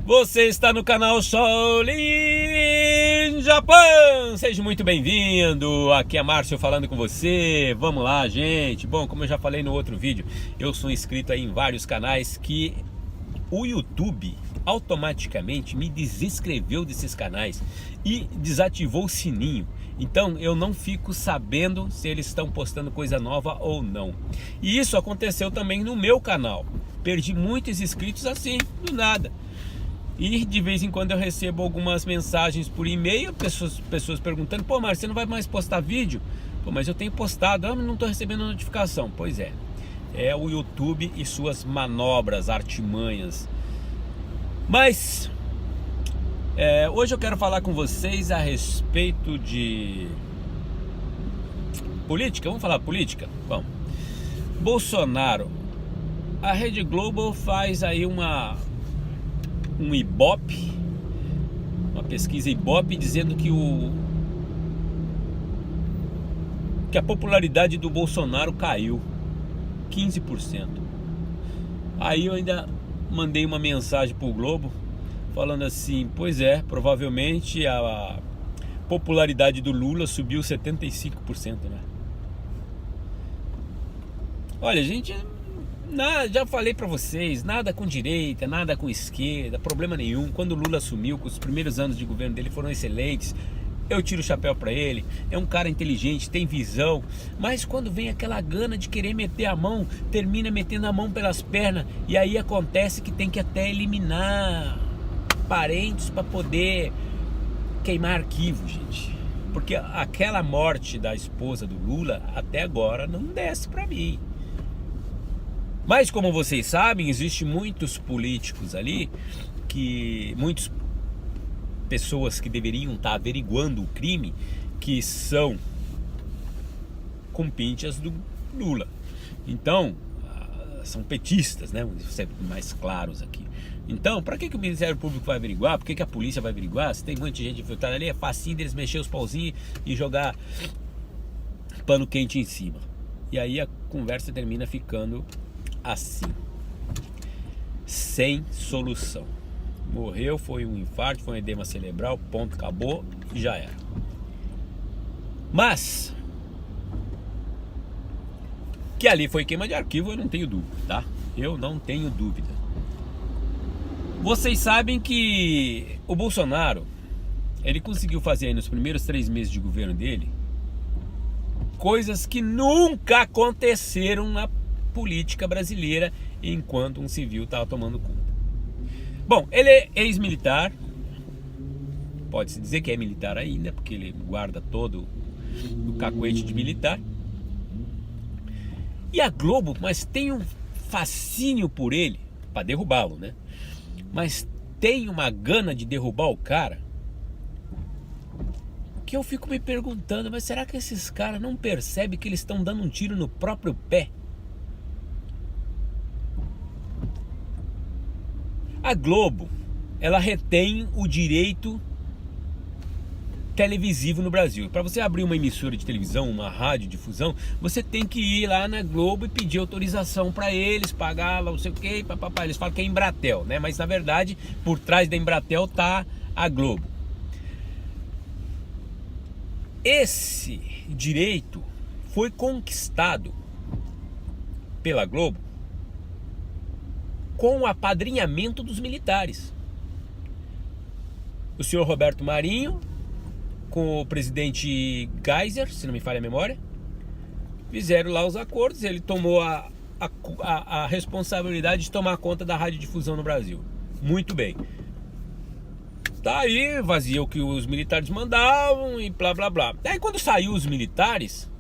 Você está no canal Shaolin Japão. Seja muito bem-vindo. Aqui é Márcio falando com você. Vamos lá, gente. Bom, como eu já falei no outro vídeo, eu sou inscrito aí em vários canais que o YouTube automaticamente me desinscreveu desses canais e desativou o sininho. Então eu não fico sabendo se eles estão postando coisa nova ou não. E isso aconteceu também no meu canal. Perdi muitos inscritos assim, do nada. E de vez em quando eu recebo algumas mensagens por e-mail, pessoas perguntando: pô, Márcio, você não vai mais postar vídeo? Pô, mas eu tenho postado, não estou recebendo notificação. Pois é, é o YouTube e suas manobras, artimanhas. Mas hoje eu quero falar com vocês a respeito de política. Vamos falar política? Bom, Bolsonaro, a Rede Globo faz aí um Ibope, uma pesquisa Ibope, dizendo que a popularidade do Bolsonaro caiu 15%. Aí eu ainda mandei uma mensagem pro Globo falando assim: pois é, provavelmente a popularidade do Lula subiu 75%, né? Olha, gente, já falei pra vocês, nada com direita, nada com esquerda, problema nenhum. Quando o Lula assumiu, os primeiros anos de governo dele foram excelentes. Eu tiro o chapéu pra ele, é um cara inteligente, tem visão. Mas quando vem aquela gana de querer meter a mão, termina metendo a mão pelas pernas. E aí acontece que tem que até eliminar parentes pra poder queimar arquivo, gente. Porque aquela morte da esposa do Lula até agora não desce pra mim. Mas como vocês sabem, existem muitos políticos ali, muitas pessoas que deveriam estar averiguando o crime, que são compinchas do Lula. Então, são petistas, né? Vamos ser mais claros aqui. Então, para que o Ministério Público vai averiguar? Por que a polícia vai averiguar? Se tem muita gente infiltrada ali, é facinho deles mexer os pauzinhos e jogar pano quente em cima. E aí a conversa termina ficando assim, sem solução. Morreu, foi um infarto, foi um edema cerebral, ponto, acabou e já era. Mas que ali foi queima de arquivo, eu não tenho dúvida, tá? Eu não tenho dúvida. Vocês sabem que o Bolsonaro, ele conseguiu fazer aí nos primeiros 3 meses de governo dele coisas que nunca aconteceram na política brasileira enquanto um civil estava tomando conta. Bom, ele é ex-militar, pode-se dizer que é militar ainda, porque ele guarda todo o cacuete de militar. E a Globo, mas tem um fascínio por ele, para derrubá-lo, né? Mas tem uma gana de derrubar o cara, que eu fico me perguntando: mas será que esses caras não percebem que eles estão dando um tiro no próprio pé? A Globo, ela retém o direito televisivo no Brasil. Para você abrir uma emissora de televisão, uma radiodifusão, você tem que ir lá na Globo e pedir autorização para eles, pagar lá não sei o que, papapá. Eles falam que é Embratel, né? Mas na verdade, por trás da Embratel tá a Globo. Esse direito foi conquistado pela Globo com o apadrinhamento dos militares. O senhor Roberto Marinho, com o presidente Geisel, se não me falha a memória, fizeram lá os acordos. Ele tomou a responsabilidade de tomar conta da radiodifusão no Brasil. Muito bem. Tá aí, vazia o que os militares mandavam e blá blá blá. Daí quando saiu os militares,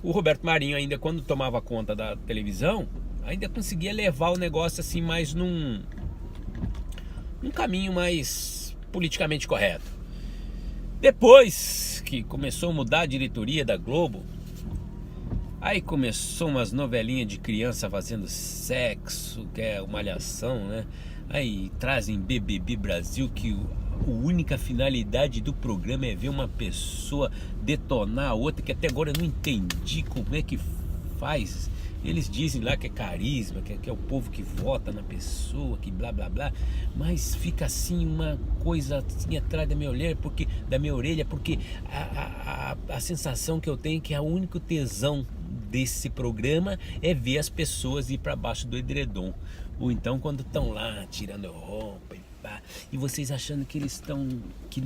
o Roberto Marinho ainda, quando tomava conta da televisão, ainda conseguia levar o negócio assim mais num caminho mais politicamente correto. Depois que começou a mudar a diretoria da Globo, aí começou umas novelinhas de criança fazendo sexo, que é uma malhação, né? Aí trazem BBB Brasil, que a única finalidade do programa é ver uma pessoa detonar a outra, que até agora eu não entendi como é que faz. Eles dizem lá que é carisma, que é o povo que vota na pessoa, que blá blá blá, mas fica assim uma coisa assim atrás da minha orelha, porque a sensação que eu tenho é que o único tesão desse programa é ver as pessoas ir para baixo do edredom, ou então quando estão lá tirando roupa e pá, e vocês achando que eles estão, que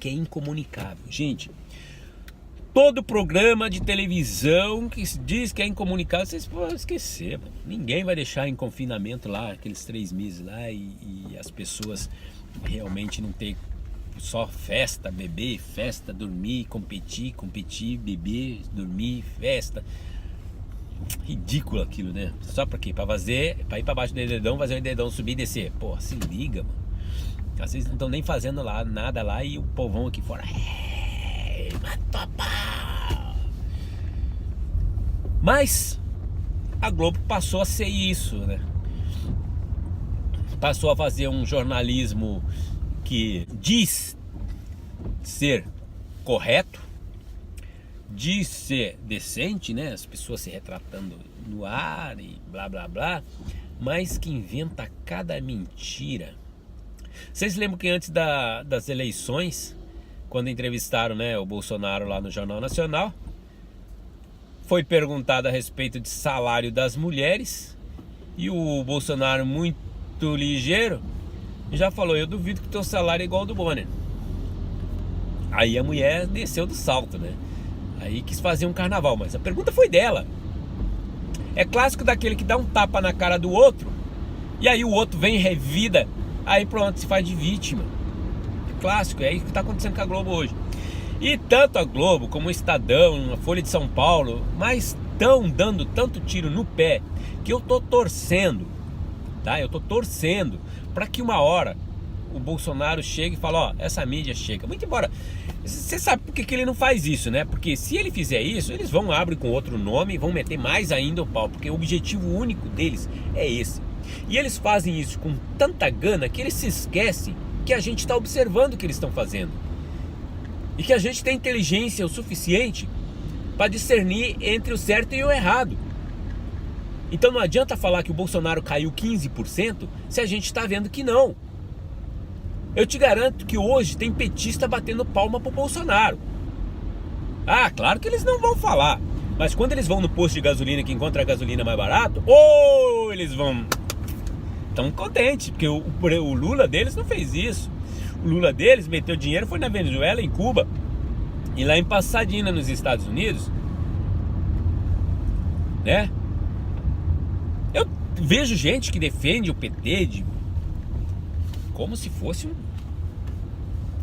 é incomunicável. Gente, todo programa de televisão que diz que é incomunicável, vocês podem esquecer, mano. Ninguém vai deixar em confinamento lá, aqueles 3 meses lá, e as pessoas realmente não ter só festa, beber, festa, dormir, competir, beber, dormir, festa. Ridículo aquilo, né? Só pra quê? Pra ir pra baixo do edredom, fazer o edredom subir e descer. Pô, se liga, mano. Às vezes não estão nem fazendo lá, nada lá, e o povão aqui fora... matou a pau. Mas a Globo passou a ser isso, né? Passou a fazer um jornalismo que diz ser correto, diz ser decente, né? As pessoas se retratando no ar e blá blá blá, mas que inventa cada mentira. Vocês lembram que antes das eleições, quando entrevistaram, né, o Bolsonaro lá no Jornal Nacional, foi perguntado a respeito de salário das mulheres, e o Bolsonaro, muito ligeiro, já falou: eu duvido que o teu salário é igual ao do Bonner. Aí a mulher desceu do salto, né? Aí quis fazer um carnaval, mas a pergunta foi dela. É clássico daquele que dá um tapa na cara do outro, e aí o outro vem e revida, aí pronto, se faz de vítima. Clássico, é isso que está acontecendo com a Globo hoje. E tanto a Globo como o Estadão, a Folha de São Paulo, mas estão dando tanto tiro no pé que eu tô torcendo, tá? Eu tô torcendo para que uma hora o Bolsonaro chegue e fale: ó, essa mídia chega. Muito embora, você sabe por que ele não faz isso, né? Porque se ele fizer isso, eles vão abrir com outro nome e vão meter mais ainda o pau, porque o objetivo único deles é esse. E eles fazem isso com tanta gana que eles se esquecem que a gente está observando o que eles estão fazendo, e que a gente tem inteligência o suficiente para discernir entre o certo e o errado. Então não adianta falar que o Bolsonaro caiu 15% se a gente está vendo que não. Eu te garanto que hoje tem petista batendo palma pro Bolsonaro. Ah, claro que eles não vão falar, mas quando eles vão no posto de gasolina que encontra a gasolina mais barato, ou eles vão... Estão contentes, porque o Lula deles não fez isso. O Lula deles meteu dinheiro, foi na Venezuela, em Cuba, e lá em Pasadena, nos Estados Unidos, né? Eu vejo gente que defende o PT como se fosse um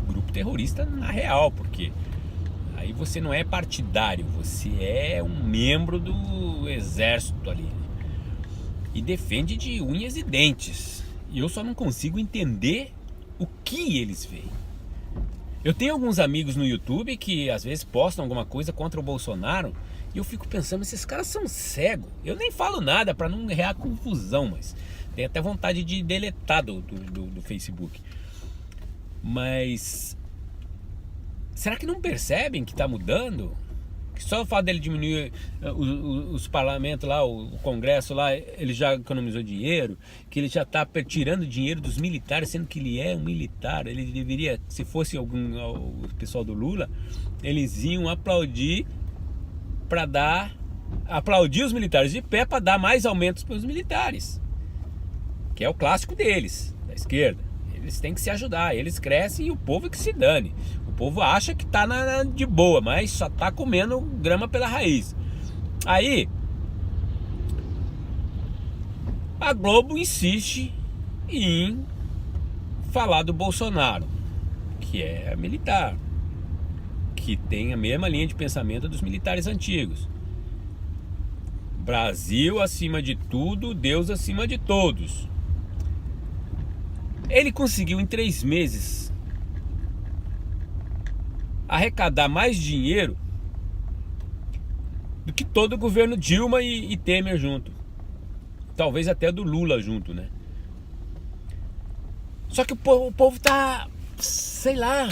grupo terrorista na real, porque aí você não é partidário, você é um membro do exército ali, e defende de unhas e dentes. E eu só não consigo entender o que eles veem. Eu tenho alguns amigos no YouTube que às vezes postam alguma coisa contra o Bolsonaro, e eu fico pensando, esses caras são cegos. Eu nem falo nada para não criar confusão, mas tenho até vontade de deletar do Facebook. Mas será que não percebem que está mudando? Que só o fato dele diminuir os parlamentos lá, o Congresso lá, ele já economizou dinheiro, que ele já está tirando dinheiro dos militares, sendo que ele é um militar. Ele deveria, se fosse o pessoal do Lula, eles iam aplaudir aplaudir os militares de pé para dar mais aumentos para os militares, que é o clássico deles, da esquerda. Eles têm que se ajudar, eles crescem e o povo é que se dane. O povo acha que tá de boa, mas só tá comendo grama pela raiz. Aí a Globo insiste em falar do Bolsonaro, que é militar, que tem a mesma linha de pensamento dos militares antigos. Brasil acima de tudo, Deus acima de todos. Ele conseguiu em 3 meses arrecadar mais dinheiro do que todo o governo Dilma e Temer junto. Talvez até do Lula junto, né? Só que o povo tá, sei lá,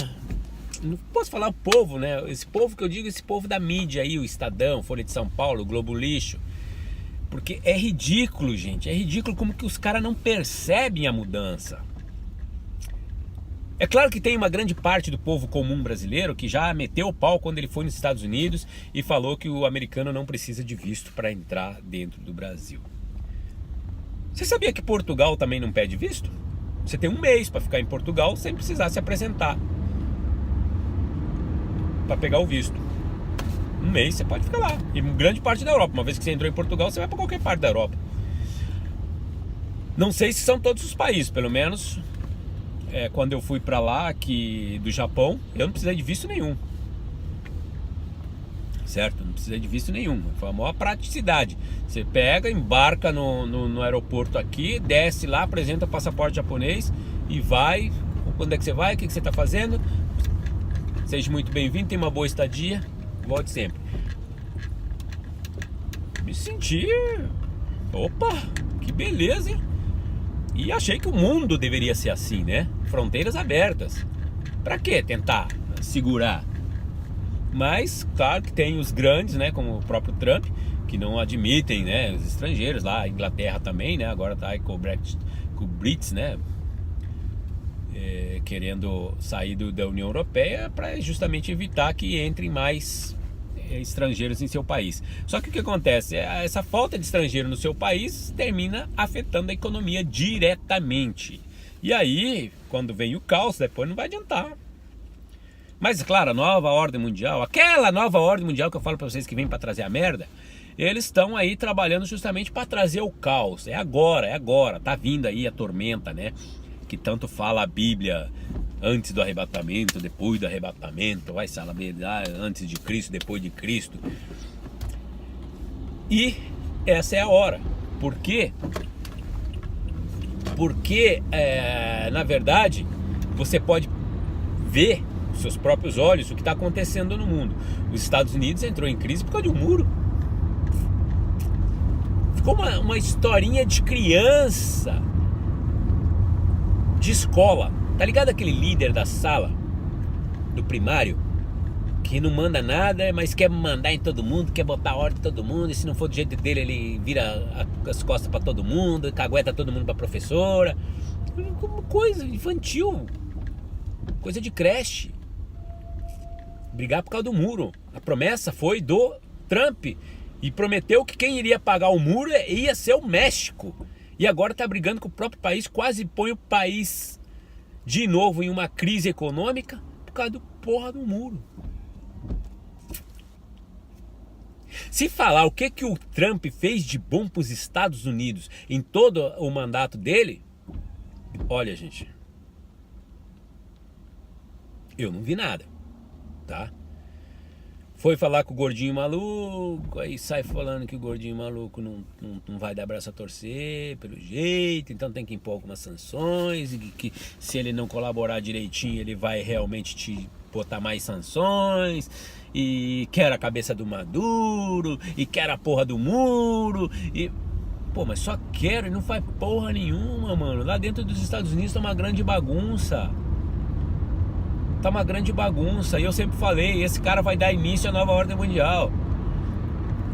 não posso falar o povo, né? Esse povo que eu digo, esse povo da mídia aí, o Estadão, Folha de São Paulo, o Globo Lixo. Porque é ridículo, gente. É ridículo como que os caras não percebem a mudança. É claro que tem uma grande parte do povo comum brasileiro que já meteu o pau quando ele foi nos Estados Unidos e falou que o americano não precisa de visto para entrar dentro do Brasil. Você sabia que Portugal também não pede visto? Você tem um mês para ficar em Portugal sem precisar se apresentar para pegar o visto. Um mês você pode ficar lá. E grande parte da Europa. Uma vez que você entrou em Portugal, você vai para qualquer parte da Europa. Não sei se são todos os países, pelo menos quando eu fui para lá, aqui do Japão, eu não precisei de visto nenhum. Certo? Não precisei de visto nenhum. Foi a maior praticidade. Você pega, embarca no aeroporto aqui, desce lá, apresenta o passaporte japonês e vai. Quando é que você vai? O que você está fazendo? Seja muito bem-vindo, tenha uma boa estadia. Volte sempre. Me senti... Opa, que beleza, hein? E achei que o mundo deveria ser assim, né? Fronteiras abertas. Pra quê? Tentar segurar. Mas, claro que tem os grandes, né? Como o próprio Trump, que não admitem, né? Os estrangeiros lá, a Inglaterra também, né? Agora tá aí com o Brexit, né? Querendo sair da União Europeia para justamente evitar que entrem mais estrangeiros em seu país. Só que o que acontece? Essa falta de estrangeiro no seu país termina afetando a economia diretamente. E aí, quando vem o caos, depois não vai adiantar. Mas, claro, a nova ordem mundial, aquela nova ordem mundial que eu falo para vocês que vem para trazer a merda, eles estão aí trabalhando justamente para trazer o caos. É agora, tá vindo aí a tormenta, né? Que tanto fala a Bíblia, antes do arrebatamento, depois do arrebatamento, vai saber antes de Cristo, depois de Cristo. E essa é a hora. Por quê? Porque, na verdade, você pode ver com seus próprios olhos o que está acontecendo no mundo. Os Estados Unidos entrou em crise por causa de um muro. Ficou uma historinha de criança, de escola. Tá ligado aquele líder da sala, do primário, que não manda nada, mas quer mandar em todo mundo, quer botar ordem em todo mundo, e se não for do jeito dele, ele vira as costas pra todo mundo, cagueta todo mundo pra professora. Coisa infantil, coisa de creche. Brigar por causa do muro. A promessa foi do Trump, e prometeu que quem iria pagar o muro ia ser o México. E agora tá brigando com o próprio país, quase põe o país de novo em uma crise econômica por causa do porra do muro. Se falar o que o Trump fez de bom para os Estados Unidos em todo o mandato dele, olha, gente, eu não vi nada, tá? Foi falar com o gordinho maluco, aí sai falando que o gordinho maluco não vai dar braço a torcer, pelo jeito, então tem que impor algumas sanções, e que se ele não colaborar direitinho, ele vai realmente te botar mais sanções, e quer a cabeça do Maduro, e quer a porra do muro, e... Pô, mas só quero e não faz porra nenhuma, mano. Lá dentro dos Estados Unidos tá uma grande bagunça. Tá uma grande bagunça. E eu sempre falei, esse cara vai dar início à nova ordem mundial.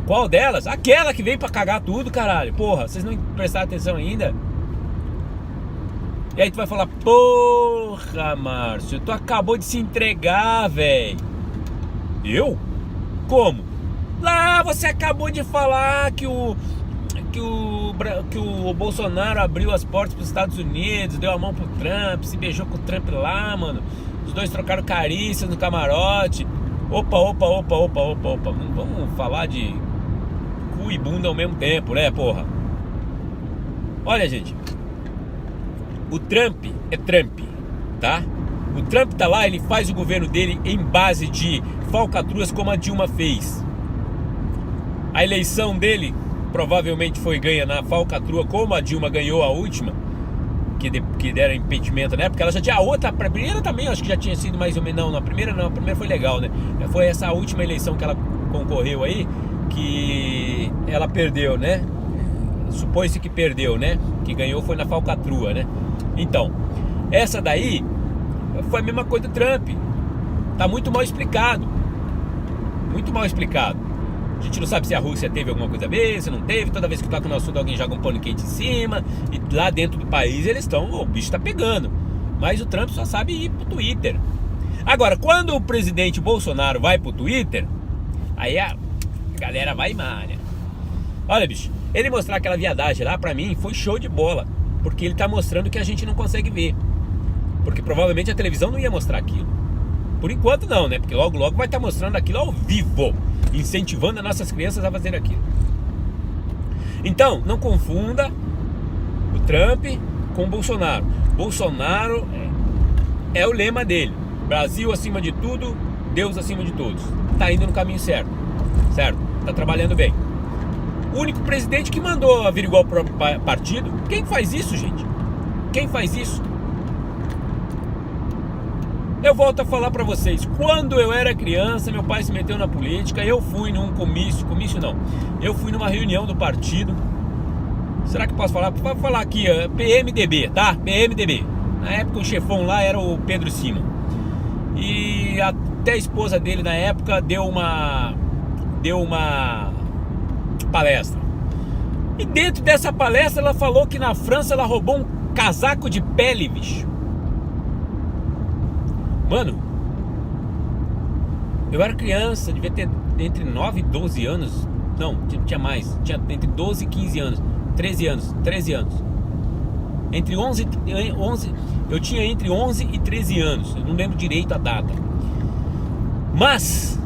Qual delas? Aquela que veio pra cagar tudo, caralho. Porra, vocês não prestaram atenção ainda? E aí tu vai falar, porra, Márcio, tu acabou de se entregar, velho. Eu? Como? Lá você acabou de falar que o Bolsonaro abriu as portas para os Estados Unidos, deu a mão pro Trump, se beijou com o Trump lá, mano. Os dois trocaram carícias no camarote. Opa. Vamos falar de cu e bunda ao mesmo tempo, né, porra? Olha, gente, o Trump é Trump, tá? O Trump tá lá, ele faz o governo dele em base de falcatruas como a Dilma fez. A eleição dele provavelmente foi ganha na falcatrua, como a Dilma ganhou a última, que deram impeachment, né? Porque ela já tinha a outra, a primeira também, acho que já tinha sido mais ou menos, não, a primeira foi legal, né? Foi essa última eleição que ela concorreu aí, que ela perdeu, né? Supõe-se que perdeu, né? Que ganhou foi na falcatrua, né? Então, essa daí foi a mesma coisa do Trump. Tá muito mal explicado. Muito mal explicado. A gente não sabe se a Rússia teve alguma coisa a ver, se não teve. Toda vez que toca no assunto, alguém joga um pano quente em cima. E lá dentro do país eles estão, o bicho tá pegando. Mas o Trump só sabe ir pro Twitter. Agora, quando o presidente Bolsonaro vai pro Twitter, aí a galera vai e malha. Olha, bicho, ele mostrar aquela viadagem lá, pra mim, foi show de bola. Porque ele tá mostrando que a gente não consegue ver. Porque provavelmente a televisão não ia mostrar aquilo. Por enquanto não, né? Porque logo logo vai estar mostrando aquilo ao vivo, incentivando as nossas crianças a fazer aquilo. Então, não confunda o Trump com o Bolsonaro. Bolsonaro é o lema dele: Brasil acima de tudo, Deus acima de todos. Tá indo no caminho certo, certo? Tá trabalhando bem. O único presidente que mandou averiguar o próprio partido. Quem faz isso, gente? Quem faz isso? Eu volto a falar pra vocês. Quando eu era criança, meu pai se meteu na política. Eu fui num comício não. Eu fui numa reunião do partido. Será que posso falar? Vou falar aqui, PMDB, tá? PMDB. Na época o chefão lá era o Pedro Simon. E até a esposa dele na época deu uma palestra. E dentro dessa palestra ela falou que na França ela roubou um casaco de pele, bicho. Mano, eu era criança, devia ter entre 9 e 12 anos. Não, tinha mais. Tinha entre 12 e 15 anos. 13 anos. Entre 11, eu tinha entre 11 e 13 anos. Eu não lembro direito a data. Mas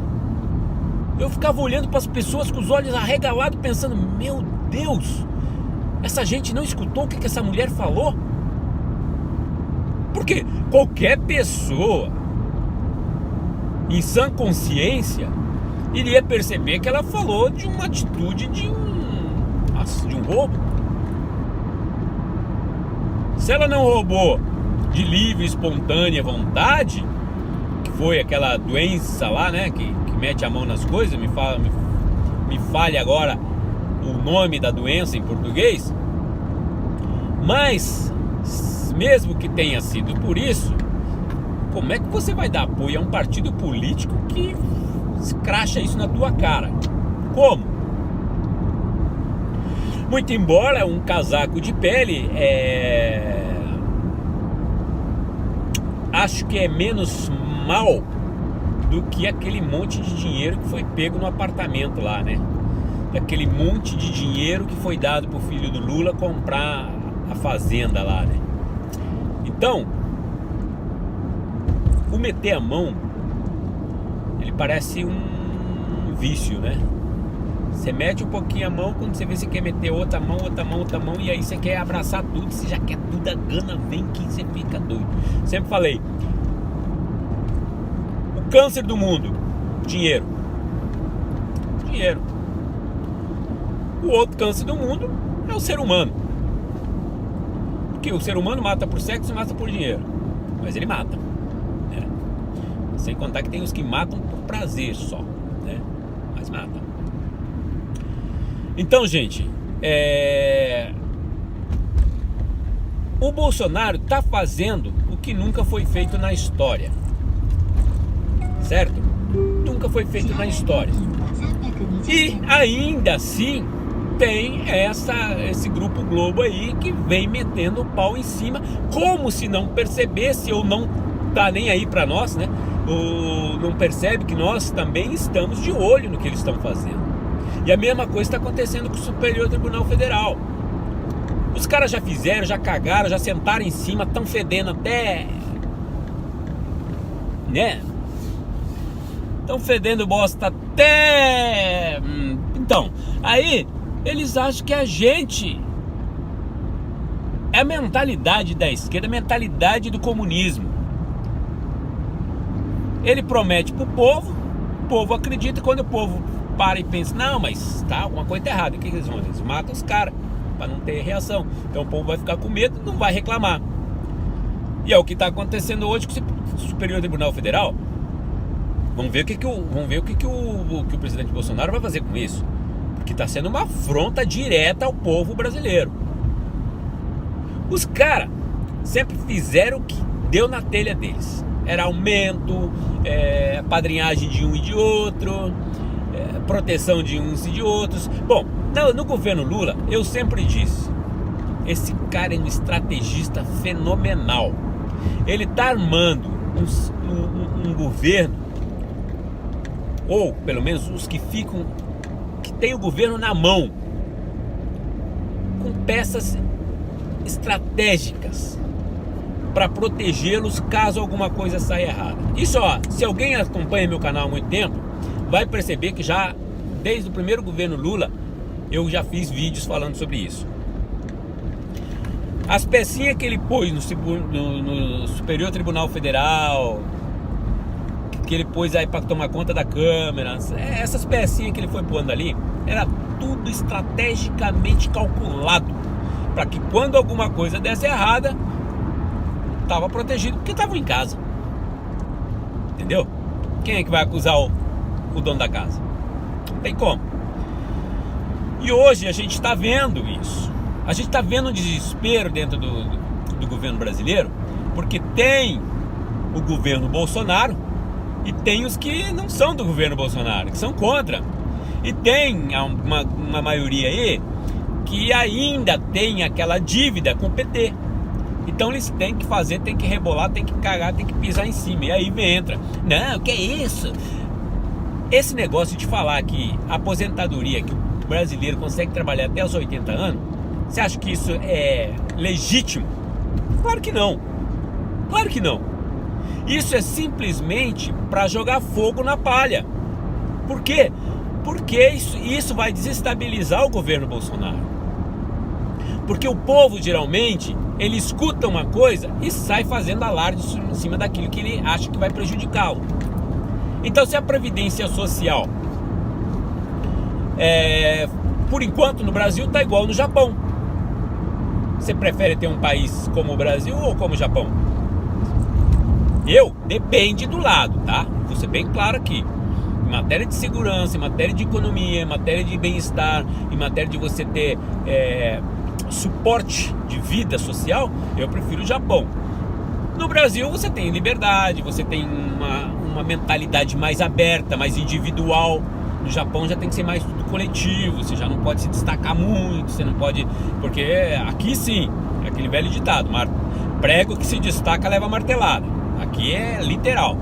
eu ficava olhando para as pessoas com os olhos arregalados, pensando: meu Deus, essa gente não escutou o que essa mulher falou? Porque qualquer pessoa em sã consciência iria perceber que ela falou de uma atitude de um roubo. Se ela não roubou de livre, espontânea vontade, que foi aquela doença lá, né, que mete a mão nas coisas, me fale agora o nome da doença em português. Mas mesmo que tenha sido por isso, como é que você vai dar apoio a um partido político que escracha isso na tua cara? Como? Muito embora um casaco de pele acho que é menos mal do que aquele monte de dinheiro que foi pego no apartamento lá, né? Aquele monte de dinheiro que foi dado pro filho do Lula comprar a fazenda lá, né? Então, o meter a mão, ele parece um vício, né? Você mete um pouquinho a mão, quando você vê, você quer meter outra mão, e aí você quer abraçar tudo, você já quer tudo, a gana vem que você fica doido. Sempre falei, o câncer do mundo, dinheiro. O outro câncer do mundo é o ser humano. Porque o ser humano mata por sexo e mata por dinheiro. Mas ele mata, né? Sem contar que tem os que matam por prazer só, né? Mas mata. Então, gente, o Bolsonaro está fazendo o que nunca foi feito na história. Certo? Nunca foi feito na história. E ainda assim tem esse grupo Globo aí que vem metendo o pau em cima, como se não percebesse ou não tá nem aí pra nós, né? Ou não percebe que nós também estamos de olho no que eles estão fazendo. E a mesma coisa está acontecendo com o Superior Tribunal Federal. Os caras já fizeram, já cagaram, já sentaram em cima, estão fedendo até, né? Estão fedendo bosta até... Então, aí eles acham que a gente é a mentalidade da esquerda, a mentalidade do comunismo. Ele promete pro povo, o povo acredita. Quando o povo para e pensa, não, mas tá, alguma coisa tá errada, o que eles vão? Eles matam os caras para não ter reação. Então o povo vai ficar com medo, não vai reclamar. E é o que está acontecendo hoje com o Superior Tribunal Federal. Vamos ver o que o presidente Bolsonaro vai fazer com isso. Porque está sendo uma afronta direta ao povo brasileiro. Os caras sempre fizeram o que deu na telha deles. Era aumento, padrinhagem de um e de outro, proteção de uns e de outros. Bom, no governo Lula, eu sempre disse, esse cara é um estrategista fenomenal. Ele está armando um governo, ou pelo menos os que tem o governo na mão, com peças estratégicas para protegê-los caso alguma coisa saia errada. Isso, ó, se alguém acompanha meu canal há muito tempo, vai perceber que já desde o primeiro governo Lula eu já fiz vídeos falando sobre isso. As pecinhas que ele pôs no Superior Tribunal Federal, que ele pôs aí para tomar conta da Câmara, essas pecinhas que ele foi pondo ali, era tudo estrategicamente calculado para que quando alguma coisa desse errada, estava protegido, porque estavam em casa. Entendeu? Quem é que vai acusar o dono da casa? Não tem como. E hoje a gente está vendo isso. A gente está vendo um desespero dentro do governo brasileiro, porque tem o governo Bolsonaro e tem os que não são do governo Bolsonaro, que são contra. E tem uma maioria aí que ainda tem aquela dívida com o PT. Então eles têm que fazer, têm que rebolar, têm que cagar, têm que pisar em cima. E aí entra, não, que é isso? Esse negócio de falar que a aposentadoria, que o brasileiro consegue trabalhar até os 80 anos, você acha que isso é legítimo? Claro que não. Claro que não. Isso é simplesmente para jogar fogo na palha. Por quê? Porque isso vai desestabilizar o governo Bolsonaro. Porque o povo, geralmente, ele escuta uma coisa e sai fazendo alarde em cima daquilo que ele acha que vai prejudicá-lo. Então, se a Previdência Social, por enquanto, no Brasil, está igual no Japão. Você prefere ter um país como o Brasil ou como o Japão? Depende do lado, tá? Vou ser bem claro aqui. Em matéria de segurança, em matéria de economia, em matéria de bem-estar, em matéria de você ter suporte de vida social, eu prefiro o Japão. No Brasil você tem liberdade, você tem uma mentalidade mais aberta, mais individual. No Japão já tem que ser mais tudo coletivo, você já não pode se destacar muito, você não pode... Porque aqui sim, é aquele velho ditado, prego que se destaca leva martelada. Aqui é literal.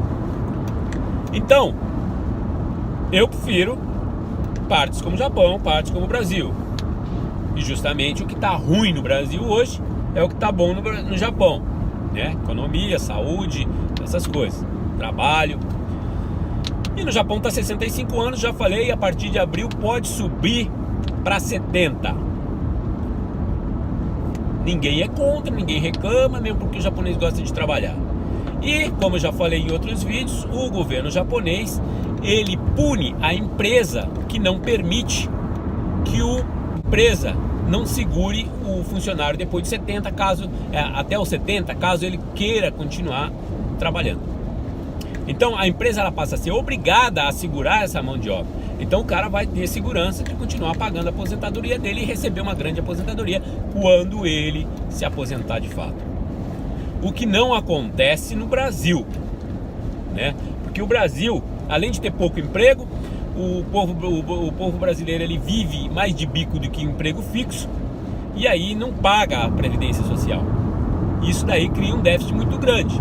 Então, eu prefiro partes como o Japão, partes como o Brasil. E justamente o que está ruim no Brasil hoje é o que está bom no Japão, né? Economia, saúde, essas coisas, trabalho. E no Japão está 65 anos, já falei, a partir de abril pode subir para 70. Ninguém é contra, ninguém reclama, mesmo porque o japonês gosta de trabalhar. E, como eu já falei em outros vídeos, o governo japonês, ele pune a empresa que não permite que a empresa não segure o funcionário depois de 70, até os 70, caso ele queira continuar trabalhando. Então a empresa ela passa a ser obrigada a segurar essa mão de obra. Então o cara vai ter segurança de continuar pagando a aposentadoria dele e receber uma grande aposentadoria quando ele se aposentar de fato. O que não acontece no Brasil, né? Porque o Brasil, além de ter pouco emprego, o povo brasileiro ele vive mais de bico do que emprego fixo e aí não paga a Previdência Social. Isso daí cria um déficit muito grande.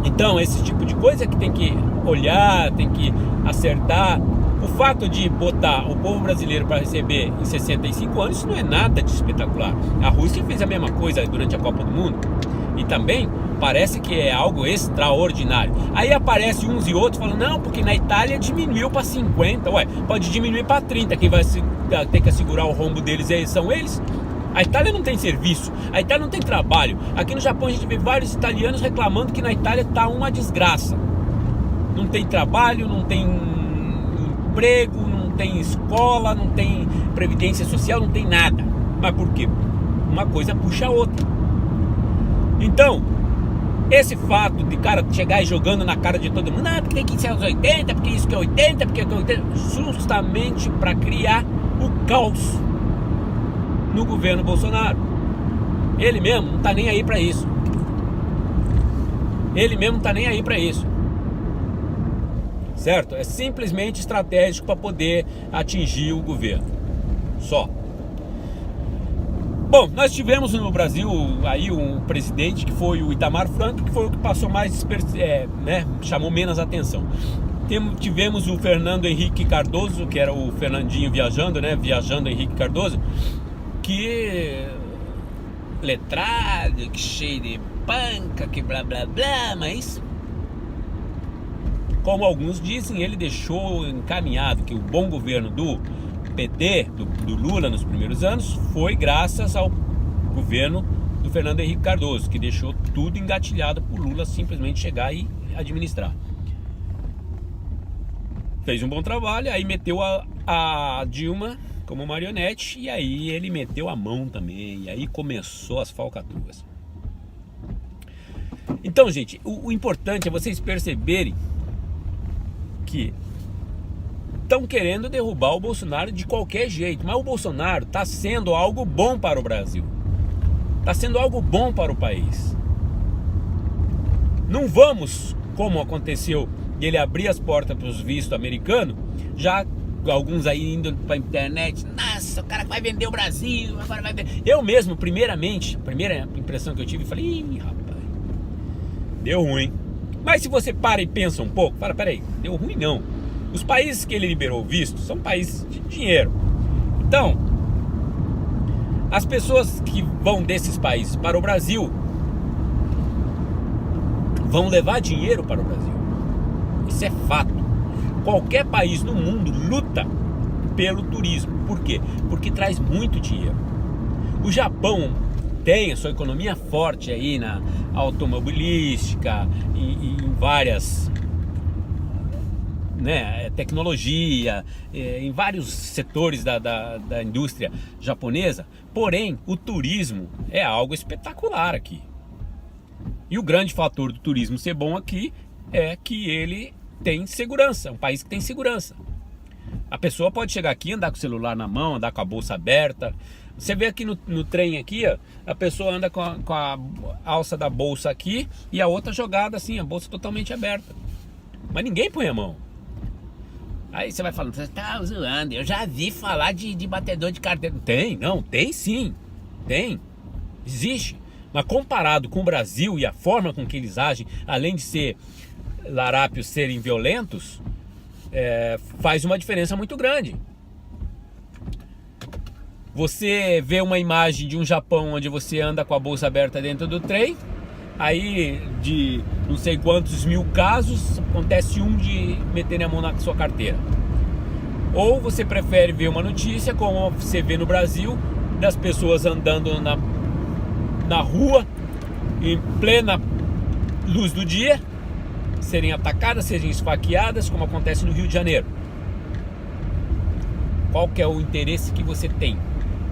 Então esse tipo de coisa que tem que olhar, tem que acertar. O fato de botar o povo brasileiro para receber em 65 anos, isso não é nada de espetacular. A Rússia fez a mesma coisa durante a Copa do Mundo e também parece que é algo extraordinário. Aí aparece uns e outros falando, não, porque na Itália diminuiu para 50. Ué, pode diminuir para 30, quem vai ter que assegurar o rombo deles são eles. A Itália não tem serviço, a Itália não tem trabalho. Aqui no Japão a gente vê vários italianos reclamando que na Itália está uma desgraça. Não tem trabalho, não tem emprego, não tem escola, não tem previdência social, não tem nada. Mas por quê? Uma coisa puxa a outra. Então, esse fato de cara chegar e jogando na cara de todo mundo, não, porque tem que ser aos 80, porque isso que é 80, porque é 80, justamente para criar o caos no governo Bolsonaro. Ele mesmo não tá nem aí para isso. Ele mesmo não tá nem aí para isso. Certo? É simplesmente estratégico para poder atingir o governo. Só. Bom, nós tivemos no Brasil aí um presidente que foi o Itamar Franco, que foi o que passou mais, chamou menos atenção. Tivemos o Fernando Henrique Cardoso, que era o Fernandinho viajando, né? Viajando Henrique Cardoso, que letrado, que cheio de panca, que blá blá blá, mas como alguns dizem, ele deixou encaminhado que o bom governo do PT, do Lula nos primeiros anos, foi graças ao governo do Fernando Henrique Cardoso, que deixou tudo engatilhado por Lula simplesmente chegar e administrar. Fez um bom trabalho, aí meteu a Dilma como marionete, e aí ele meteu a mão também, e aí começou as falcatruas. Então, gente, o importante é vocês perceberem que estão querendo derrubar o Bolsonaro de qualquer jeito, mas o Bolsonaro está sendo algo bom para o Brasil, está sendo algo bom para o país. Não vamos, como aconteceu, ele abrir as portas para os vistos americanos, já alguns aí indo para a internet, nossa, o cara vai vender o Brasil, agora vai vender. Eu mesmo, a primeira impressão que eu tive, falei, ih, rapaz, deu ruim. Mas se você para e pensa um pouco, fala, peraí, deu ruim não. Os países que ele liberou o visto são países de dinheiro. Então, as pessoas que vão desses países para o Brasil vão levar dinheiro para o Brasil. Isso é fato. Qualquer país no mundo luta pelo turismo. Por quê? Porque traz muito dinheiro. O Japão tem a sua economia forte aí na automobilística, em várias, tecnologia, em vários setores da indústria japonesa. Porém, o turismo é algo espetacular aqui. E o grande fator do turismo ser bom aqui é que ele tem segurança, é um país que tem segurança. A pessoa pode chegar aqui, andar com o celular na mão, andar com a bolsa aberta. Você vê aqui no trem aqui, ó, a pessoa anda com a alça da bolsa aqui e a outra jogada assim, a bolsa totalmente aberta. Mas ninguém põe a mão. Aí você vai falando, você tá zoando, eu já vi falar de batedor de carteira. Tem sim, tem, existe. Mas comparado com o Brasil e a forma com que eles agem, além de ser larápios, serem violentos, faz uma diferença muito grande. Você vê uma imagem de um Japão onde você anda com a bolsa aberta dentro do trem, aí de não sei quantos mil casos, acontece um de meterem a mão na sua carteira. Ou você prefere ver uma notícia, como você vê no Brasil, das pessoas andando na rua, em plena luz do dia, serem atacadas, serem esfaqueadas, como acontece no Rio de Janeiro. Qual que é o interesse que você tem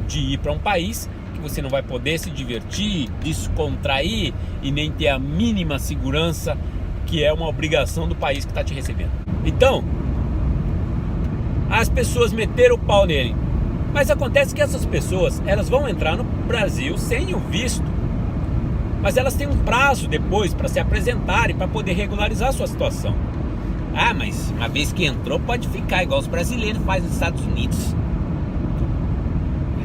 de ir para um país que você não vai poder se divertir, descontrair e nem ter a mínima segurança, que é uma obrigação do país que está te recebendo? Então, as pessoas meteram o pau nele. Mas acontece que essas pessoas, elas vão entrar no Brasil sem o visto, mas elas têm um prazo depois para se apresentarem, para poder regularizar a sua situação. Ah, mas uma vez que entrou pode ficar igual os brasileiros fazem nos Estados Unidos.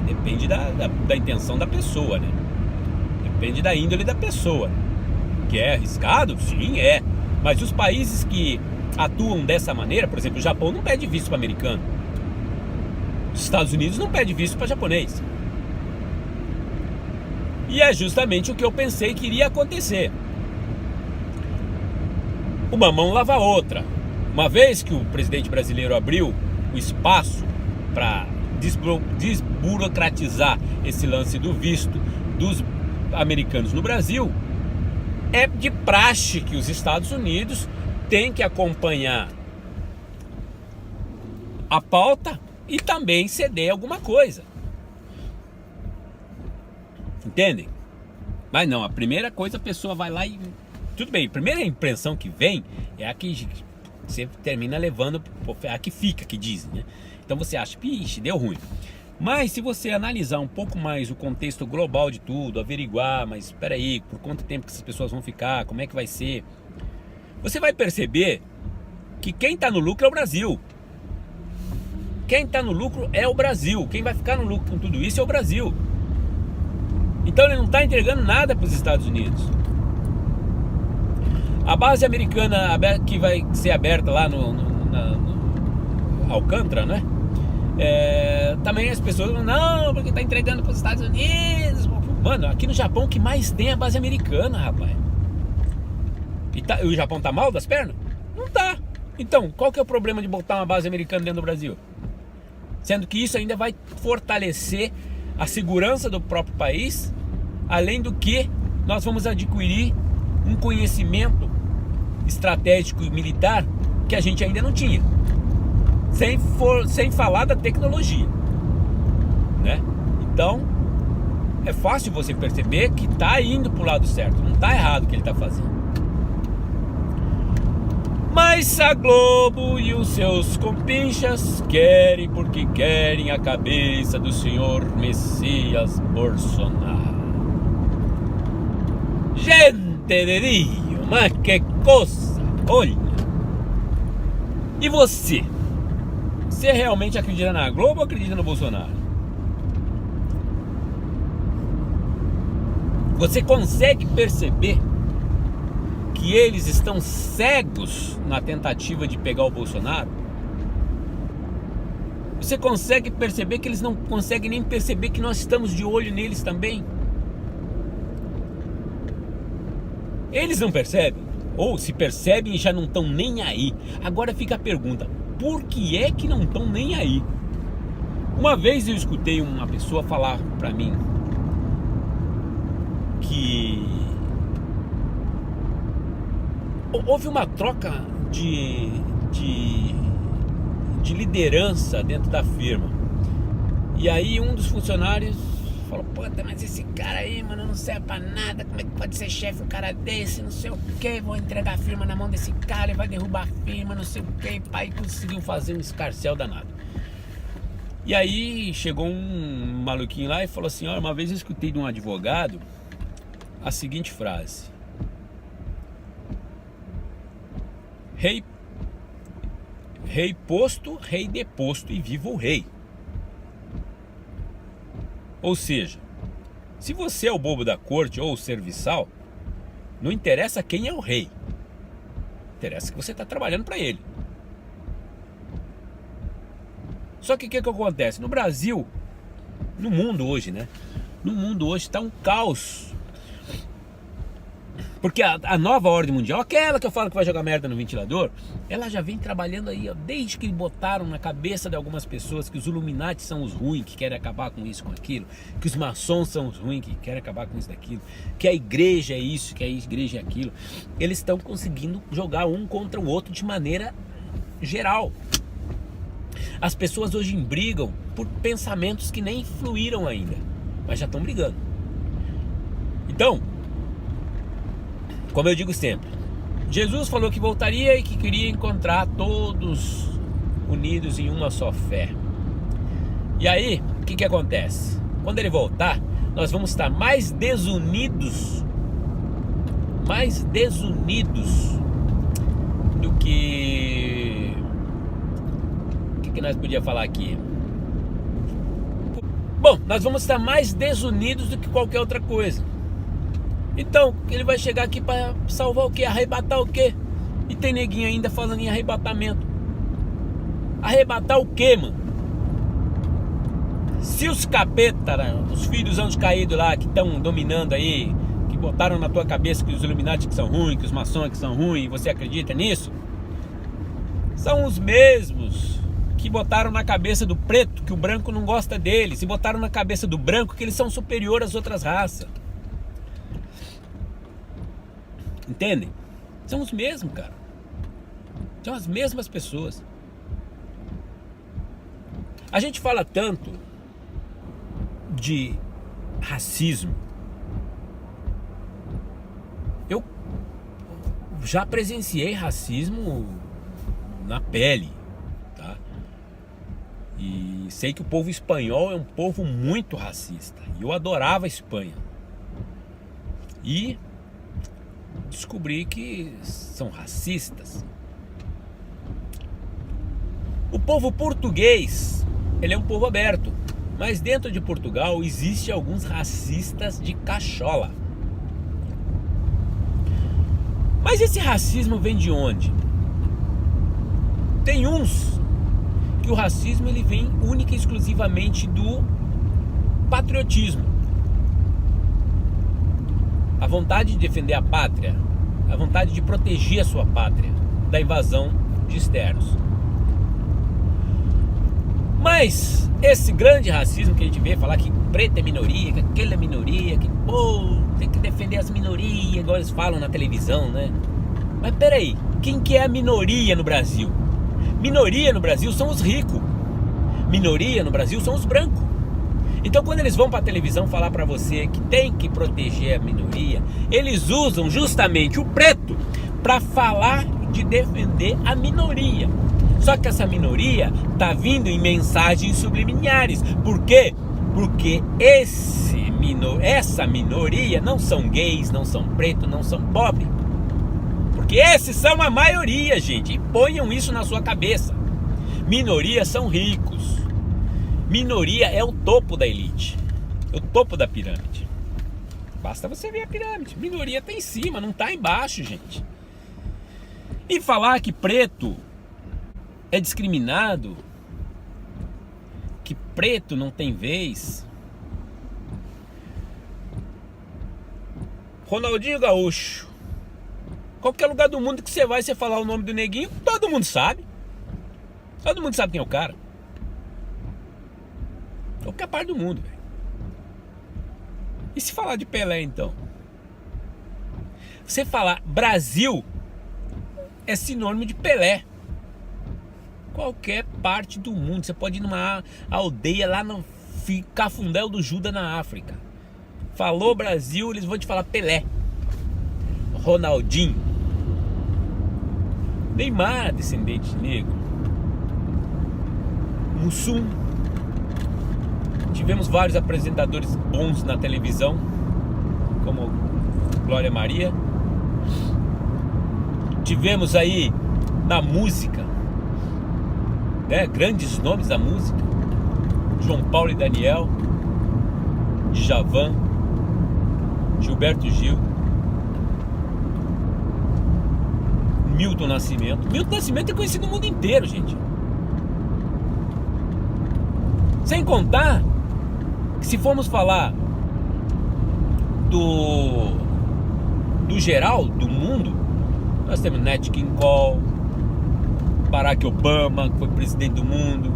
Depende da intenção da pessoa, né? Depende da índole da pessoa. Que é arriscado? Sim, é. Mas os países que atuam dessa maneira, por exemplo, o Japão não pede visto para americano. Os Estados Unidos não pede visto para japonês. E é justamente o que eu pensei que iria acontecer. Uma mão lava a outra. Uma vez que o presidente brasileiro abriu o espaço para desburocratizar esse lance do visto dos americanos no Brasil, é de praxe que os Estados Unidos têm que acompanhar a pauta e também ceder alguma coisa. Entendem? Mas não, a primeira coisa a pessoa vai lá e... Tudo bem, a primeira impressão que vem é a que você termina levando, a que fica, que dizem, né? Então você acha, pixe, deu ruim. Mas se você analisar um pouco mais o contexto global de tudo, averiguar, mas espera aí, por quanto tempo que essas pessoas vão ficar, como é que vai ser, você vai perceber que quem está no lucro é o Brasil. Quem está no lucro é o Brasil. Quem vai ficar no lucro com tudo isso é o Brasil. Então ele não está entregando nada para os Estados Unidos. A base americana que vai ser aberta lá no Alcântara, né? Também as pessoas falam, não, porque está entregando para os Estados Unidos. Mano, aqui no Japão o que mais tem é a base americana, rapaz. E o Japão tá mal das pernas? Não tá. Então, qual que é o problema de botar uma base americana dentro do Brasil? Sendo que isso ainda vai fortalecer a segurança do próprio país, além do que nós vamos adquirir um conhecimento estratégico e militar que a gente ainda não tinha, sem falar da tecnologia, né? Então é fácil você perceber que está indo para o lado certo, não está errado o que ele está fazendo. Mas a Globo e os seus compinchas querem porque querem a cabeça do senhor Messias Bolsonaro. Gente de Dio, mas que coisa! Olha! E você? Você realmente acredita na Globo ou acredita no Bolsonaro? Você consegue perceber que eles estão cegos na tentativa de pegar o Bolsonaro? Você consegue perceber que eles não conseguem nem perceber que nós estamos de olho neles também? Eles não percebem? Ou se percebem e já não estão nem aí. Agora fica a pergunta, por que é que não estão nem aí? Uma vez eu escutei uma pessoa falar pra mim que houve uma troca de liderança dentro da firma. E aí um dos funcionários falou, puta, mas esse cara aí, mano, não serve pra nada. Como é que pode ser chefe um cara desse? Não sei o que, vou entregar a firma na mão desse cara, ele vai derrubar a firma, não sei o que. Pai, conseguiu fazer um escarcéu danado. E aí chegou um maluquinho lá e falou assim, olha, uma vez eu escutei de um advogado a seguinte frase: Rei posto, rei deposto e viva o rei. Ou seja, se você é o bobo da corte ou o serviçal, não interessa quem é o rei, interessa que você está trabalhando para ele. Só que o que acontece? No Brasil, no mundo hoje, né? No mundo hoje está um caos. Porque a nova ordem mundial, aquela que eu falo que vai jogar merda no ventilador, ela já vem trabalhando aí, ó, desde que botaram na cabeça de algumas pessoas que os Illuminati são os ruins, que querem acabar com isso, com aquilo, que os maçons são os ruins, que querem acabar com isso, daquilo, que a igreja é isso, que a igreja é aquilo. Eles estão conseguindo jogar um contra o outro de maneira geral. As pessoas hoje brigam por pensamentos que nem fluíram ainda, mas já estão brigando. Então, como eu digo sempre, Jesus falou que voltaria e que queria encontrar todos unidos em uma só fé. E aí, o que acontece? Quando ele voltar, nós vamos estar mais desunidos do que... O que nós podíamos falar aqui? Bom, nós vamos estar mais desunidos do que qualquer outra coisa. Então, ele vai chegar aqui para salvar o quê? Arrebatar o quê? E tem neguinho ainda falando em arrebatamento. Arrebatar o quê, mano? Se os capeta, os filhos anjos caídos lá, que estão dominando aí, que botaram na tua cabeça que os Illuminati que são ruins, que os maçons que são ruins, e você acredita nisso? São os mesmos que botaram na cabeça do preto que o branco não gosta deles, e botaram na cabeça do branco que eles são superiores às outras raças. Entendem? São os mesmos, cara. São as mesmas pessoas. A gente fala tanto de racismo. Eu já presenciei racismo na pele, tá? E e sei que o povo espanhol é um povo muito racista. E eu adorava a Espanha. E descobri que são racistas. O povo português, ele é um povo aberto. Mas dentro de Portugal existe alguns racistas de cachola. Mas esse racismo vem de onde? Tem uns que o racismo ele vem única e exclusivamente do patriotismo. A vontade de defender a pátria, a vontade de proteger a sua pátria da invasão de externos. Mas esse grande racismo que a gente vê, falar que preto é minoria, que aquele é minoria, que tem que defender as minorias, igual eles falam na televisão, né? Mas peraí, quem que é a minoria no Brasil? Minoria no Brasil são os ricos. Minoria no Brasil são os brancos. Então quando eles vão para a televisão falar para você que tem que proteger a minoria, eles usam justamente o preto para falar de defender a minoria. Só que essa minoria tá vindo em mensagens subliminares. Por quê? Porque essa minoria não são gays, não são pretos, não são pobres. Porque esses são a maioria, gente. E ponham isso na sua cabeça. Minorias são ricos. Minoria é o topo da elite. É o topo da pirâmide. Basta você ver a pirâmide. Minoria tá em cima, não tá embaixo, gente. E falar que preto é discriminado, que preto não tem vez. Ronaldinho Gaúcho. Qualquer lugar do mundo que você vai, você falar o nome do neguinho, todo mundo sabe. Todo mundo sabe quem é o cara. Qualquer parte do mundo, velho. E se falar de Pelé, então? Você falar Brasil é sinônimo de Pelé. Qualquer parte do mundo. Você pode ir numa aldeia lá no Cafundé do Juda, na África. Falou Brasil, eles vão te falar Pelé. Ronaldinho. Neymar, descendente negro. Mussum. Tivemos vários apresentadores bons na televisão, como Glória Maria. Tivemos aí na música, né, grandes nomes da música: João Paulo e Daniel, Djavan, Gilberto Gil, Milton Nascimento. Milton Nascimento é conhecido no mundo inteiro, gente. Sem contar que, se formos falar do geral, do mundo, nós temos Nat King Cole, Barack Obama, que foi presidente do mundo.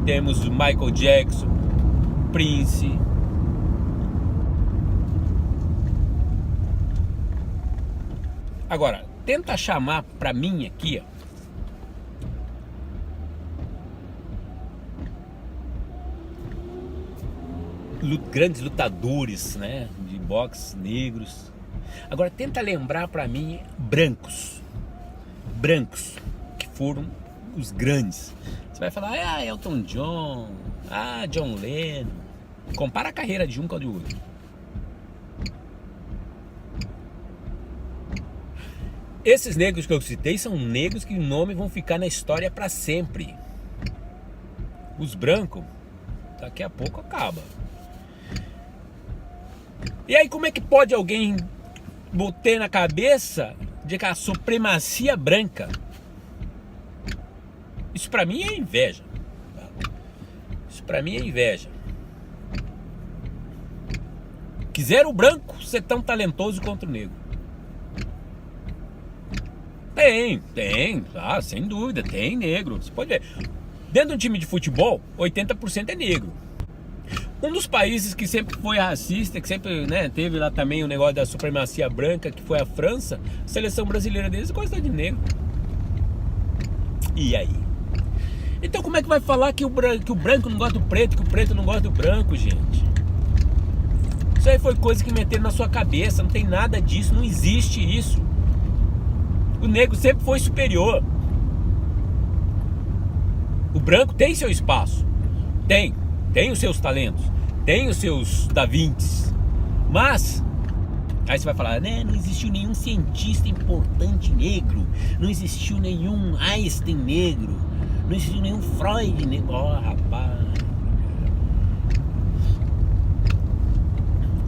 Temos o Michael Jackson, Prince. Agora, tenta chamar pra mim aqui, ó, grandes lutadores, né, de boxe negros. Agora tenta lembrar pra mim brancos que foram os grandes. Você vai falar, Elton John, John Lennon. Compara a carreira de um com a do outro. Esses negros que eu citei são negros que o nome vão ficar na história pra sempre. Os brancos, daqui a pouco acaba. E aí como é que pode alguém botar na cabeça de que a supremacia branca? Isso pra mim é inveja. Isso pra mim é inveja. Quiseram o branco ser tão talentoso quanto o negro. Tem, sem dúvida, tem negro. Você pode ver. Dentro de um time de futebol, 80% é negro. Um dos países que sempre foi racista, que sempre, né, teve lá também o negócio da supremacia branca, que foi a França. A seleção brasileira deles gosta de negro. E aí? Então como é que vai falar que o branco não gosta do preto, que o preto não gosta do branco, gente? Isso aí foi coisa que meteram na sua cabeça. Não tem nada disso, não existe isso. O negro sempre foi superior. O branco tem seu espaço. Tem os seus talentos, tem os seus Da Vincis, mas aí você vai falar, né, não existiu nenhum cientista importante negro, não existiu nenhum Einstein negro, não existiu nenhum Freud negro. Ó, rapaz,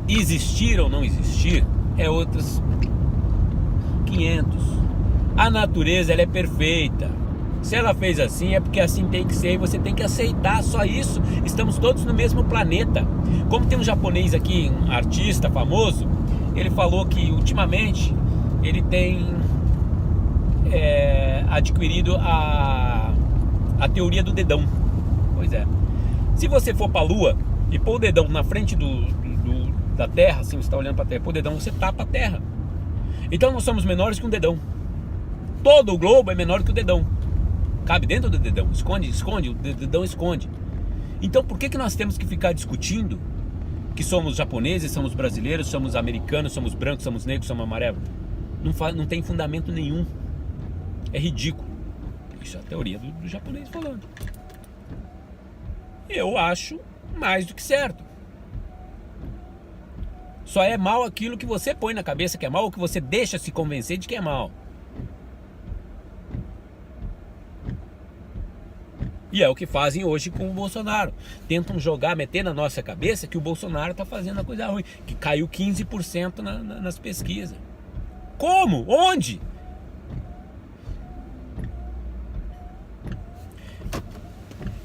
existir ou não existir é outros 500. A natureza, ela é perfeita. Se ela fez assim, é porque assim tem que ser e você tem que aceitar, só isso. Estamos todos no mesmo planeta. Como tem um japonês aqui, um artista famoso, ele falou que ultimamente ele tem adquirido a teoria do dedão. Pois é. Se você for para a Lua e pôr o dedão na frente da Terra, assim, você está olhando para a Terra, pôr o dedão, você tapa a Terra. Então nós somos menores que um dedão. Todo o globo é menor que o dedão. Cabe dentro do dedão. Esconde, o dedão esconde. Então por que nós temos que ficar discutindo que somos japoneses, somos brasileiros, somos americanos, somos brancos, somos negros, somos amarelos? Não tem fundamento nenhum. É ridículo. Isso é a teoria do japonês falando. Eu acho mais do que certo. Só é mal aquilo que você põe na cabeça que é mal, ou que você deixa se convencer de que é mal. E é o que fazem hoje com o Bolsonaro. Tentam meter na nossa cabeça que o Bolsonaro está fazendo a coisa ruim, que caiu 15% nas pesquisas. Como? Onde?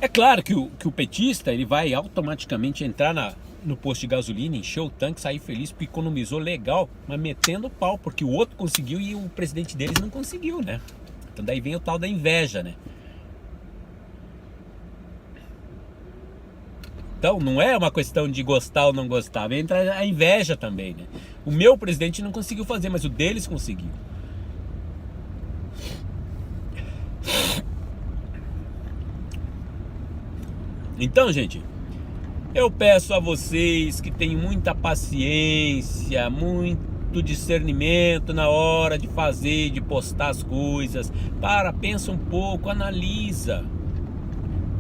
É claro que o petista ele vai automaticamente entrar no posto de gasolina, encher o tanque, sair feliz porque economizou legal, mas metendo o pau, porque o outro conseguiu e o presidente deles não conseguiu, né? Então daí vem o tal da inveja, né? Então não é uma questão de gostar ou não gostar, entra a inveja também, né? O meu presidente não conseguiu fazer, mas o deles conseguiu. Então, gente, eu peço a vocês que tenham muita paciência, muito discernimento na hora de fazer, de postar as coisas. Pensa um pouco, analisa.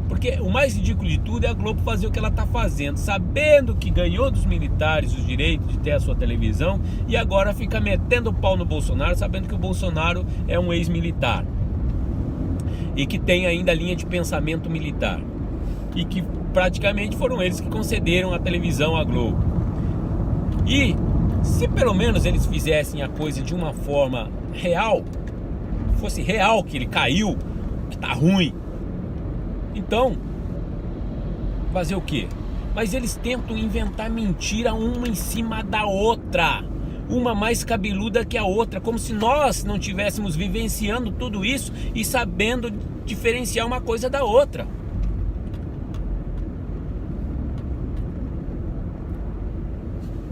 Porque o mais ridículo de tudo é a Globo fazer o que ela está fazendo, sabendo que ganhou dos militares os direitos de ter a sua televisão, e agora fica metendo o pau no Bolsonaro, sabendo que o Bolsonaro é um ex-militar e que tem ainda a linha de pensamento militar, e que praticamente foram eles que concederam a televisão à Globo. E se pelo menos eles fizessem a coisa de uma forma real, fosse real que ele caiu, que tá ruim, então fazer o quê? Mas eles tentam inventar mentira uma em cima da outra, uma mais cabeluda que a outra, como se nós não tivéssemos vivenciando tudo isso e sabendo diferenciar uma coisa da outra.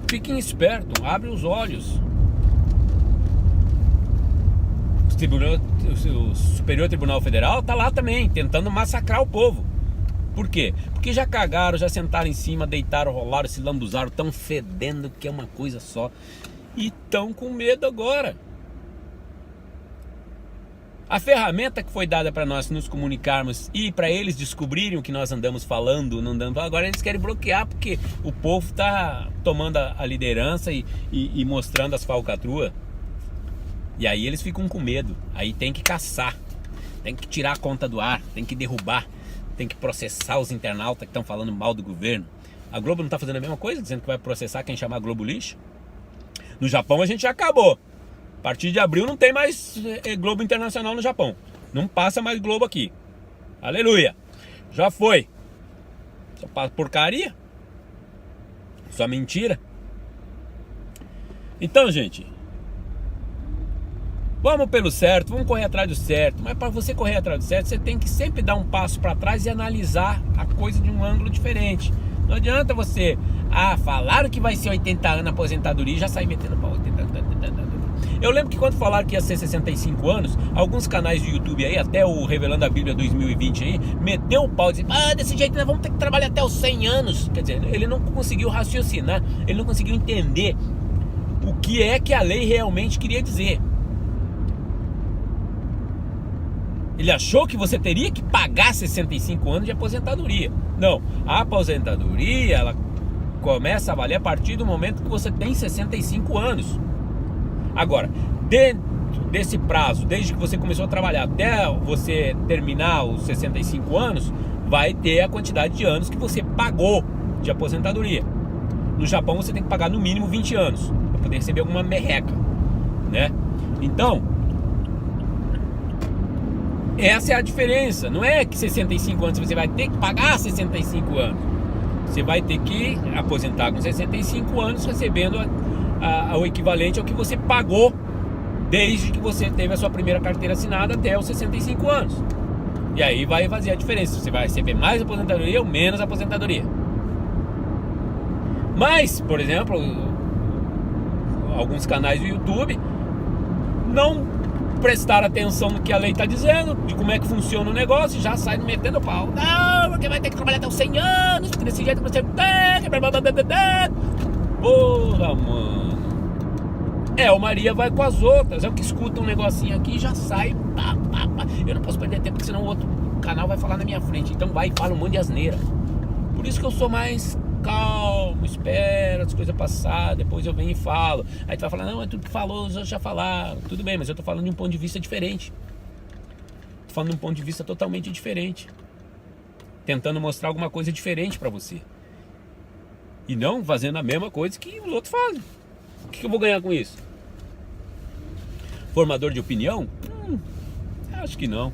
Fiquem espertos, abrem os olhos. O Superior Tribunal Federal está lá também, tentando massacrar o povo. Por quê? Porque já cagaram, já sentaram em cima, deitaram, rolaram, se lambuzaram, estão fedendo que é uma coisa só. E estão com medo agora. A ferramenta que foi dada para nós nos comunicarmos e para eles descobrirem o que nós andamos falando, não andamos, agora eles querem bloquear porque o povo está tomando a liderança e mostrando as falcatruas. E aí eles ficam com medo. Aí tem que caçar, tem que tirar a conta do ar, tem que derrubar, tem que processar os internautas que estão falando mal do governo. A Globo não está fazendo a mesma coisa, dizendo que vai processar quem chamar Globo lixo? No Japão a gente já acabou. A partir de abril não tem mais Globo Internacional no Japão. Não passa mais Globo aqui. Aleluia. Já foi. Só porcaria. Só mentira. Então, gente, vamos pelo certo, vamos correr atrás do certo. Mas para você correr atrás do certo, você tem que sempre dar um passo para trás e analisar a coisa de um ângulo diferente. Não adianta você, falaram que vai ser 80 anos a aposentadoria e já sair metendo pau. 80 anos. Eu lembro que quando falaram que ia ser 65 anos, alguns canais de YouTube aí, até o Revelando a Bíblia 2020 aí, meteu o pau e disse, desse jeito nós vamos ter que trabalhar até os 100 anos. Quer dizer, ele não conseguiu raciocinar, ele não conseguiu entender o que é que a lei realmente queria dizer. Ele achou que você teria que pagar 65 anos de aposentadoria. Não, a aposentadoria ela começa a valer a partir do momento que você tem 65 anos. Agora, dentro desse prazo, desde que você começou a trabalhar até você terminar os 65 anos, vai ter a quantidade de anos que você pagou de aposentadoria. No Japão você tem que pagar no mínimo 20 anos para poder receber alguma merreca, né? Então, essa é a diferença. Não é que 65 anos você vai ter que pagar 65 anos. Você vai ter que aposentar com 65 anos recebendo o equivalente ao que você pagou desde que você teve a sua primeira carteira assinada até os 65 anos. E aí vai fazer a diferença. Você vai receber mais aposentadoria ou menos aposentadoria. Mas, por exemplo, alguns canais do YouTube não prestaram atenção no que a lei está dizendo, de como é que funciona o negócio, e já sai metendo pau. Não, porque vai ter que trabalhar até os 100 anos, porque desse jeito você... Porra, mano. O Maria vai com as outras. É o que escuta um negocinho aqui e já sai. Eu não posso perder tempo, porque senão o outro canal vai falar na minha frente. Então vai e fala um monte de asneira. Por isso que eu sou mais calmo, espero as coisas passar, depois eu venho e falo. Aí tu vai falar, não, é tudo que falou, já falaram. Tudo bem, mas eu tô falando de um ponto de vista diferente. Tô falando de um ponto de vista totalmente diferente. Tentando mostrar alguma coisa diferente pra você. E não fazendo a mesma coisa que os outros fazem. O que eu vou ganhar com isso? Formador de opinião? Acho que não.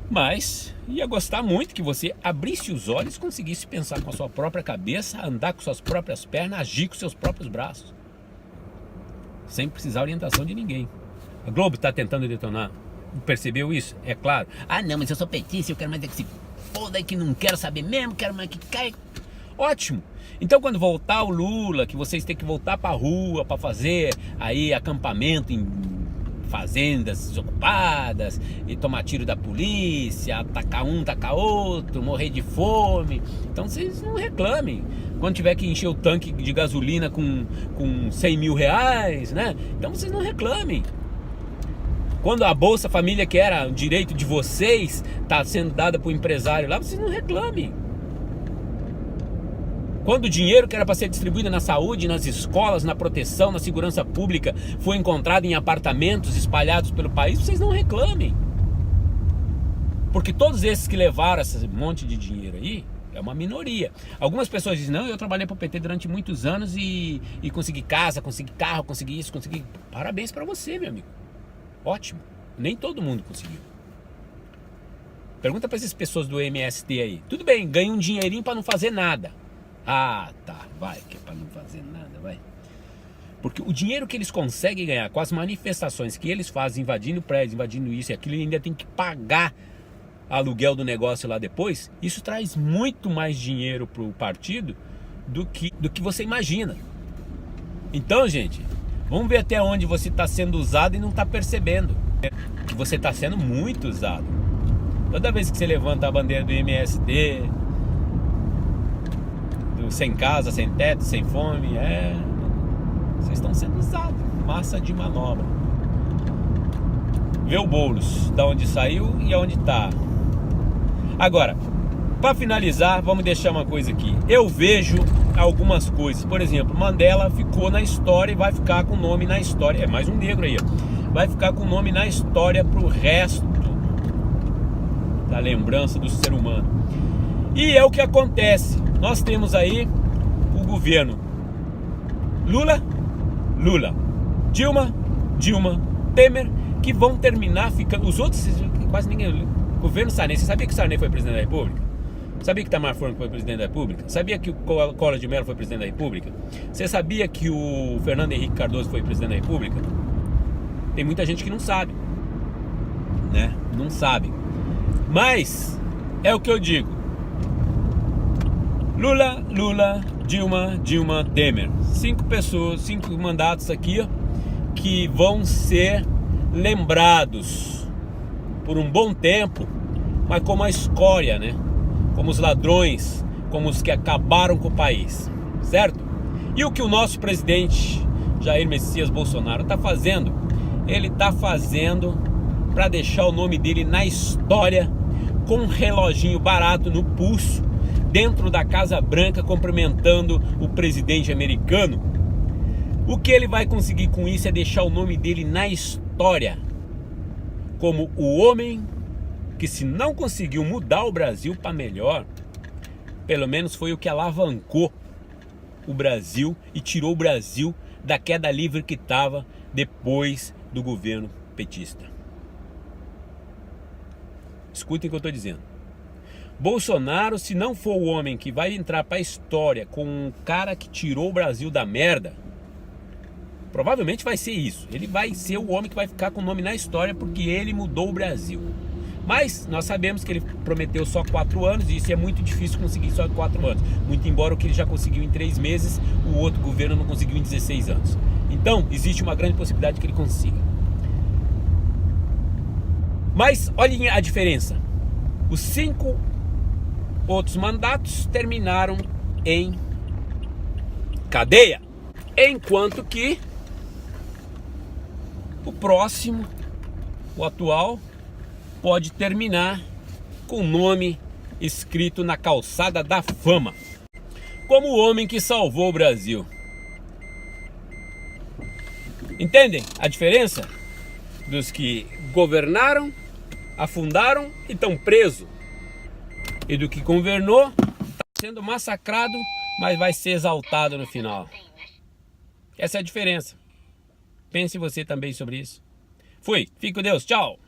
Mas ia gostar muito que você abrisse os olhos e conseguisse pensar com a sua própria cabeça, andar com suas próprias pernas, agir com seus próprios braços. Sem precisar orientação de ninguém. A Globo está tentando detonar. Percebeu isso? É claro. Ah, não, mas eu sou petista, eu quero mais é que se foda, que não quero saber mesmo, quero mais que caia. Ótimo. Então quando voltar o Lula, que vocês têm que voltar para a rua para fazer aí acampamento em fazendas desocupadas e tomar tiro da polícia, atacar um, atacar outro, morrer de fome. Então vocês não reclamem. Quando tiver que encher o tanque de gasolina com 100 mil reais, né? Então vocês não reclamem. Quando a Bolsa Família, que era o direito de vocês, está sendo dada para o empresário lá, vocês não reclamem. Quando o dinheiro que era para ser distribuído na saúde, nas escolas, na proteção, na segurança pública, foi encontrado em apartamentos espalhados pelo país, vocês não reclamem. Porque todos esses que levaram esse monte de dinheiro aí, é uma minoria. Algumas pessoas dizem, não, eu trabalhei para o PT durante muitos anos e consegui casa, consegui carro, consegui isso, consegui... Parabéns para você, meu amigo. Ótimo. Nem todo mundo conseguiu. Pergunta para essas pessoas do MST aí. Tudo bem, ganha um dinheirinho para não fazer nada. Ah, tá, vai, que é pra não fazer nada, vai. Porque o dinheiro que eles conseguem ganhar com as manifestações que eles fazem, invadindo prédios, invadindo isso e aquilo, e ainda tem que pagar aluguel do negócio lá depois, isso traz muito mais dinheiro pro partido do que você imagina. Então, gente, vamos ver até onde você está sendo usado e não está percebendo que você está sendo muito usado. Toda vez que você levanta a bandeira do MST, sem casa, sem teto, sem fome, vocês estão sendo usados, massa de manobra. Vê o Boulos, da onde saiu e aonde está. Agora, para finalizar, vamos deixar uma coisa aqui. Eu vejo algumas coisas, por exemplo, Mandela ficou na história e vai ficar com o nome na história. É mais um negro aí, ó. Vai ficar com o nome na história pro resto da lembrança do ser humano. E é o que acontece. Nós temos aí o governo Lula, Dilma, Temer, que vão terminar ficando... Os outros, quase ninguém... Governo Sarney, você sabia que o Sarney foi presidente da República? Sabia que Itamar Franco foi presidente da República? Sabia que o Collor de Mello foi presidente da República? Você sabia que o Fernando Henrique Cardoso foi presidente da República? Tem muita gente que não sabe, né? Não sabe. Mas é o que eu digo. Lula, Dilma, Temer. 5 pessoas, 5 mandatos aqui, ó, que vão ser lembrados por um bom tempo, mas como a escória, né? Como os ladrões, como os que acabaram com o país, certo? E o que o nosso presidente Jair Messias Bolsonaro está fazendo? Ele está fazendo para deixar o nome dele na história, com um reloginho barato no pulso, dentro da Casa Branca, cumprimentando o presidente americano. O que ele vai conseguir com isso é deixar o nome dele na história como o homem que, se não conseguiu mudar o Brasil para melhor, pelo menos foi o que alavancou o Brasil e tirou o Brasil da queda livre que estava depois do governo petista. Escutem o que eu estou dizendo. Bolsonaro, se não for o homem que vai entrar para a história com um cara que tirou o Brasil da merda, provavelmente vai ser isso. Ele vai ser o homem que vai ficar com o nome na história porque ele mudou o Brasil. Mas nós sabemos que ele prometeu só 4 anos e isso é muito difícil conseguir só em 4 anos. Muito embora o que ele já conseguiu em 3 meses, o outro governo não conseguiu em 16 anos. Então, existe uma grande possibilidade que ele consiga. Mas olhem a diferença. Os 5 outros mandatos terminaram em cadeia. Enquanto que o próximo, o atual, pode terminar com o nome escrito na calçada da fama, como o homem que salvou o Brasil. Entendem a diferença dos que governaram, afundaram e estão presos, e do que governou, está sendo massacrado, mas vai ser exaltado no final? Essa é a diferença. Pense você também sobre isso. Fui, fique com Deus, tchau!